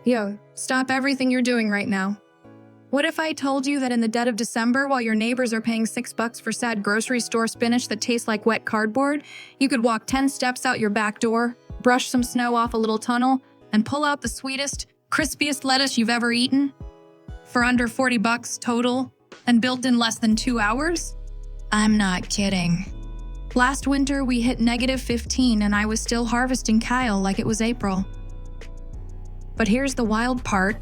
Yo, stop everything you're doing right now. What if I told you that in the dead of December, while your neighbors are paying $6 for sad grocery store spinach that tastes like wet cardboard, you could walk 10 steps out your back door, brush some snow off a little tunnel, and pull out the sweetest, crispiest lettuce you've ever eaten? For under $40 total, and built in less than 2 hours? I'm not kidding. Last winter, we hit -15 and I was still harvesting kale like it was April. But here's the wild part.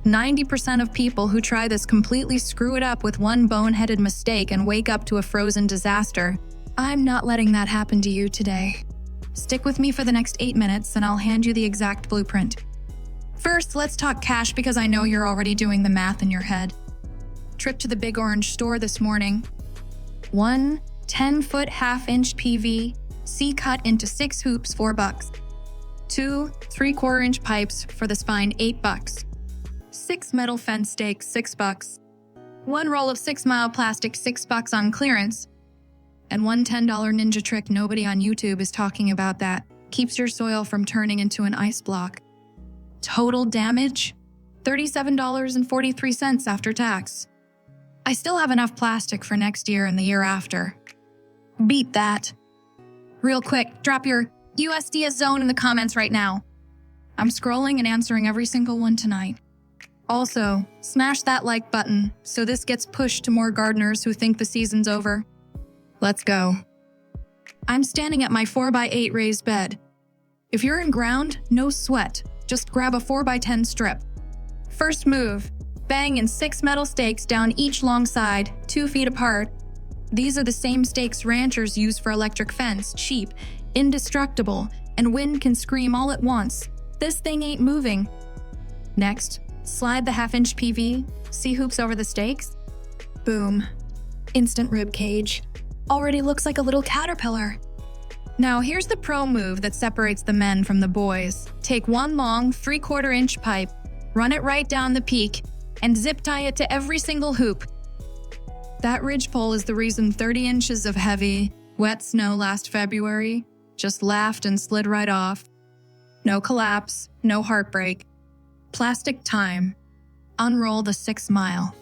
90% of people who try this completely screw it up with one boneheaded mistake and wake up to a frozen disaster. I'm not letting that happen to you today. Stick with me for the next 8 minutes and I'll hand you the exact blueprint. First, let's talk cash because I know you're already doing the math in your head. Trip to the Big Orange store this morning. 1 10-foot half-inch PVC cut into 6 hoops, $4. 2 3/4-inch pipes for the spine, $8. 6 metal fence stakes, $6. 1 roll of 6-mile plastic, $6 on clearance. And one $10 ninja trick nobody on YouTube is talking about that keeps your soil from turning into an ice block. Total damage? $37.43 after tax. I still have enough plastic for next year and the year after. Beat that. Real quick, drop your USDA zone in the comments right now. I'm scrolling and answering every single one tonight. Also, smash that like button so this gets pushed to more gardeners who think the season's over. Let's go. I'm standing at my 4x8 raised bed. If you're in ground, no sweat. Just grab a 4x10 strip. First move, bang in 6 metal stakes down each long side, 2 feet apart. These are the same stakes ranchers use for electric fence, cheap, indestructible, and wind can scream all at once. This thing ain't moving. Next, slide the half-inch PVC hoops over the stakes. Boom. Instant rib cage. Already looks like a little caterpillar. Now here's the pro move that separates the men from the boys. Take 1 long 3/4-inch pipe, run it right down the peak, and zip tie it to every single hoop. That ridgepole is the reason 30 inches of heavy, wet snow last February just laughed and slid right off. No collapse, no heartbreak. Plastic time. Unroll the 6-mile.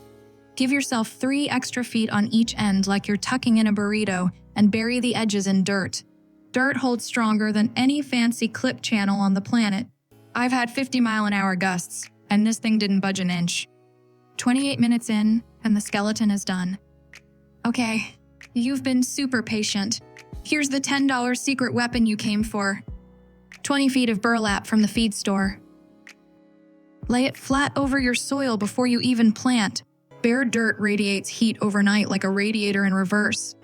Give yourself 3 extra feet on each end like you're tucking in a burrito and bury the edges in dirt. Dirt holds stronger than any fancy clip channel on the planet. I've had 50-mile-an-hour gusts, and this thing didn't budge an inch. 28 minutes in, and the skeleton is done. Okay, you've been super patient. Here's the $10 secret weapon you came for. 20 feet of burlap from the feed store. Lay it flat over your soil before you even plant. Bare dirt radiates heat overnight like a radiator in reverse.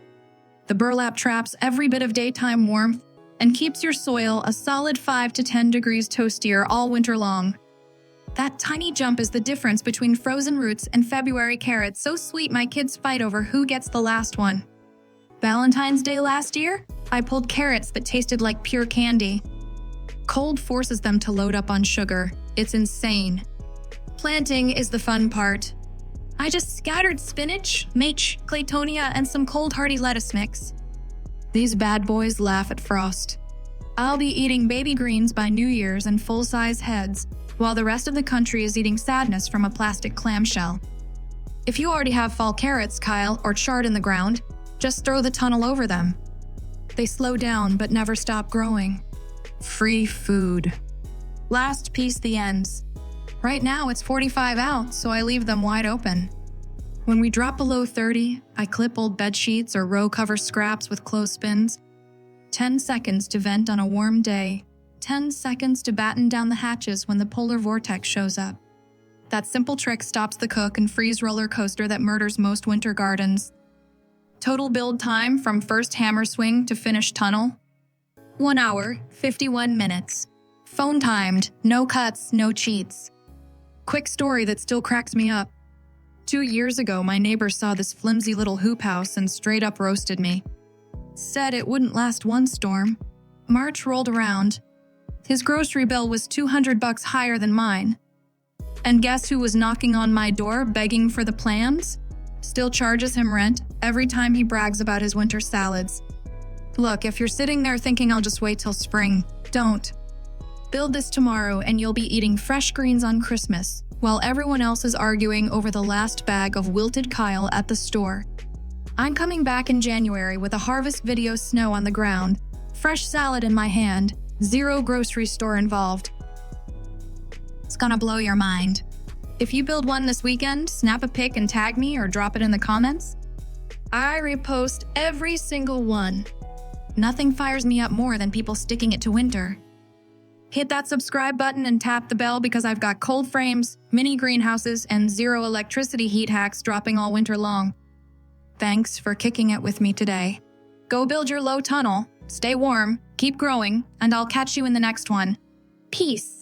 The burlap traps every bit of daytime warmth and keeps your soil a solid 5 to 10 degrees toastier all winter long. That tiny jump is the difference between frozen roots and February carrots so sweet my kids fight over who gets the last one. Valentine's Day last year, I pulled carrots that tasted like pure candy. Cold forces them to load up on sugar. It's insane. Planting is the fun part. I just scattered spinach, mache, claytonia, and some cold hardy lettuce mix. These bad boys laugh at frost. I'll be eating baby greens by New Year's in full-size heads, while the rest of the country is eating sadness from a plastic clamshell. If you already have fall carrots, Kyle, or chard in the ground, just throw the tunnel over them. They slow down but never stop growing. Free food. Last piece, the ends. Right now it's 45 out, so I leave them wide open. When we drop below 30, I clip old bed sheets or row cover scraps with clothespins. 10 seconds to vent on a warm day. 10 seconds to batten down the hatches when the polar vortex shows up. That simple trick stops the cook and freeze roller coaster that murders most winter gardens. Total build time from first hammer swing to finished tunnel? 1 hour, 51 minutes. Phone timed, no cuts, no cheats. Quick story that still cracks me up. 2 years ago, my neighbor saw this flimsy little hoop house and straight up roasted me. Said it wouldn't last one storm. March rolled around. His grocery bill was $200 higher than mine. And guess who was knocking on my door begging for the plans? Still charges him rent every time he brags about his winter salads. Look, if you're sitting there thinking I'll just wait till spring, don't. Build this tomorrow and you'll be eating fresh greens on Christmas, while everyone else is arguing over the last bag of wilted kale at the store. I'm coming back in January with a harvest video snow on the ground, fresh salad in my hand, zero grocery store involved. It's gonna blow your mind. If you build one this weekend, snap a pic and tag me or drop it in the comments. I repost every single one. Nothing fires me up more than people sticking it to winter. Hit that subscribe button and tap the bell because I've got cold frames, mini greenhouses, and zero electricity heat hacks dropping all winter long. Thanks for kicking it with me today. Go build your low tunnel, stay warm, keep growing, and I'll catch you in the next one. Peace.